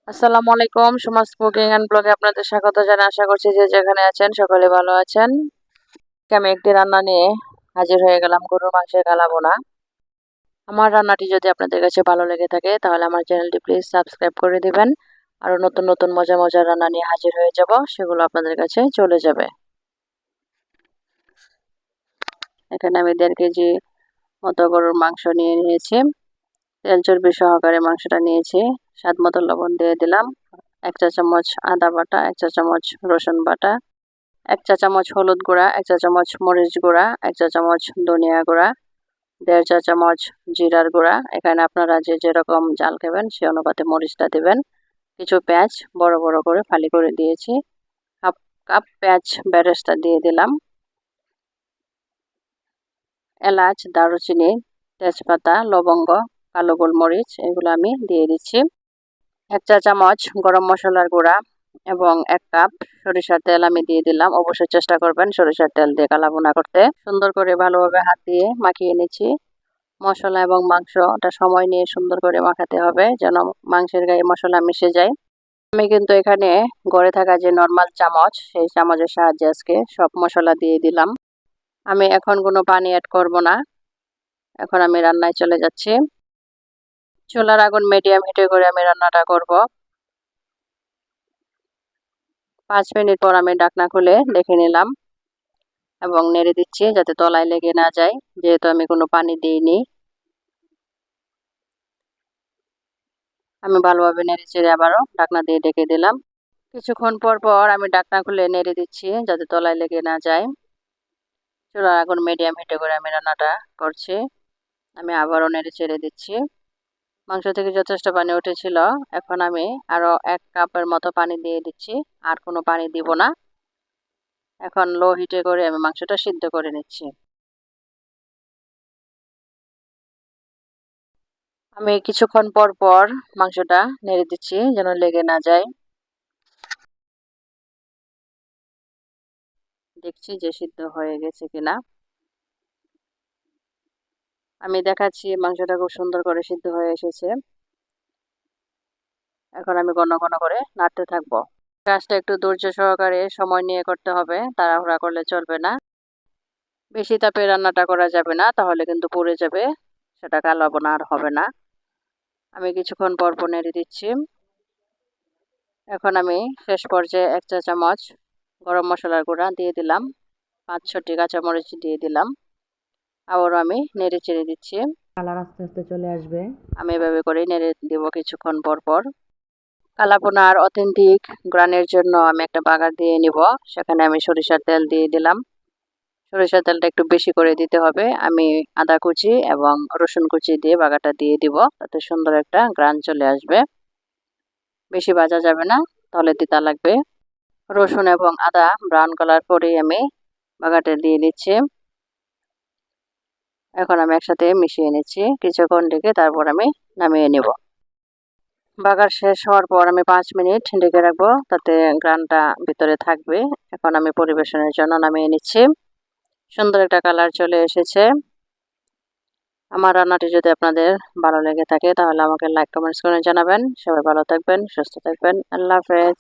আসসালামু আলাইকুম। সমাজ কুকিং অ্যান্ড ব্লগে আপনাদের স্বাগত জানাই। আশা করছি যে যেখানে আছেন সকলে ভালো আছেন। আমি একটি রান্না নিয়ে হাজির হয়ে গেলাম, গরুর মাংসের কালা বোনা। আমার রান্নাটি যদি আপনাদের কাছে ভালো লেগে থাকে তাহলে আমার চ্যানেলটি প্লিজ সাবস্ক্রাইব করে দিবেন। আরও নতুন নতুন মজার মজার রান্না নিয়ে হাজির হয়ে যাব, সেগুলো আপনাদের কাছে চলে যাবে। এখানে আমি 1.5 কেজি মতো গরুর মাংস নিয়ে নিয়েছি। তেল চর্বি সহকারে মাংসটা নিয়েছি। স্বাদ মতো লবণ দিয়ে দিলাম। 1 চা চামচ আদা বাটা, 1 চা চামচ রসুন বাটা, 1 চা চামচ হলুদ গুঁড়া, 1 চা চামচ মরিচ গুঁড়া, 1 চা চামচ ধনিয়া গুঁড়া, 1.5 চা চামচ জিরার গুঁড়া। এখানে আপনারা যে যেরকম ঝাল খাবেন সে অনুপাতে মরিচটা দেবেন। কিছু পেঁয়াজ বড় বড় করে ফালি করে দিয়েছি। হাফ কাপ পেঁয়াজ বেরেস্তা দিয়ে দিলাম। এলাচ, দারুচিনি, তেজপাতা, লবঙ্গ, কালো গোলমরিচ এগুলো আমি দিয়ে দিচ্ছি। 1 চা চামচ গরম মশলার গুঁড়া এবং 1 কাপ সরিষার তেল আমি দিয়ে দিলাম। অবশ্যই চেষ্টা করবেন সরিষার তেল দিয়ে কালা ভুনা করতে। সুন্দর করে ভালোভাবে হাত দিয়ে মাখিয়ে নিচ্ছি। মশলা এবং মাংসটা সময় নিয়ে সুন্দর করে মাখাতে হবে যেন মাংসের গায়ে মশলা মিশে যায়। আমি কিন্তু এখানে ঘরে থাকা যে নর্মাল চামচ, সেই চামচের সাহায্যে আজকে সব মশলা দিয়ে দিলাম। আমি এখন কোনো পানি অ্যাড করব না। এখন আমি রান্নায় চলে যাচ্ছি। চুলার আগুন মিডিয়াম হিটে করে আমি রান্নাটা করব। 5 মিনিট পর আমি ঢাকনা খুলে দেখে নিলাম এবং নেড়ে দিচ্ছি যাতে তলায় লেগে না যায়, যেহেতু আমি কোনো পানি দিইনি। আমি ভালোভাবে নেড়ে চেড়ে আবারও ঢাকনা দিয়ে ঢেকে দিলাম। কিছুক্ষণ পর পর আমি ঢাকনা খুলে নেড়ে দিচ্ছি যাতে তলায় লেগে না যায়। চুলার আগুন মিডিয়াম হিটে করে আমি রান্নাটা করছি। আমি আবারও নেড়ে চেড়ে দিচ্ছি। মাংস থেকে যথেষ্ট পানি উঠেছিল। এখন আমি আরও 1 কাপের মতো পানি দিয়ে দিচ্ছি। আর কোনো পানি দিব না। এখন লো হিটে করে আমি মাংসটা সিদ্ধ করে নিচ্ছি। আমি কিছুক্ষণ পর পর মাংসটা নেড়ে দিচ্ছি যেন লেগে না যায়। দেখছি যে সিদ্ধ হয়ে গেছে কিনা। আমি দেখাচ্ছি মাংসটা খুব সুন্দর করে সিদ্ধ হয়ে এসেছে। এখন আমি ঘন ঘন করে নাড়তে থাকবো। কাজটা একটু ধৈর্য সহকারে সময় নিয়ে করতে হবে, তাড়াহুড়া করলে চলবে না। বেশি তাপে রান্নাটা করা যাবে না, তাহলে কিন্তু পুড়ে যাবে, সেটা কালো বোনা আর হবে না। আমি কিছুক্ষণ পর পর নেড়ে দিচ্ছি। এখন আমি শেষ পর্যায়ে 1 চা চামচ গরম মশলার গুঁড়া দিয়ে দিলাম। 5-6টি কাঁচামরিচ দিয়ে দিলাম। আবারও আমি নেড়ে চেড়ে দিচ্ছি। কালার আস্তে আস্তে চলে আসবে। আমি এভাবে করেই নেড়ে দেবো কিছুক্ষণ পর পর। কালা ভুনার অথেন্টিক গ্রানের জন্য আমি একটা বাগার দিয়ে নিব। সেখানে আমি সরিষার তেল দিয়ে দিলাম। সরিষার তেলটা একটু বেশি করে দিতে হবে। আমি আদা কুচি এবং রসুন কুচি দিয়ে বাগারটা দিয়ে দিব, তাতে সুন্দর একটা গ্রান চলে আসবে। বেশি ভাজা যাবে না, তাহলে তিতা লাগবে। রসুন এবং আদা ব্রাউন কালার করেই আমি বাগারটা দিয়ে দিচ্ছি। এখন আমি একসাথে মিশিয়ে নিচ্ছি। কিছুক্ষণ ঢেকে তারপর আমি নামিয়ে নেব। বাগার শেষ হওয়ার পর আমি 5 মিনিট ঢেকে রাখবো, তাতে গ্রানটা ভিতরে থাকবে। এখন আমি পরিবেশনের জন্য নামিয়ে নিচ্ছি। সুন্দর একটা কালার চলে এসেছে। আমার রান্নাটি যদি আপনাদের ভালো লেগে থাকে তাহলে আমাকে লাইক কমেন্টস করে জানাবেন। সবাই ভালো থাকবেন, সুস্থ থাকবেন। আল্লাহ হাফেজ।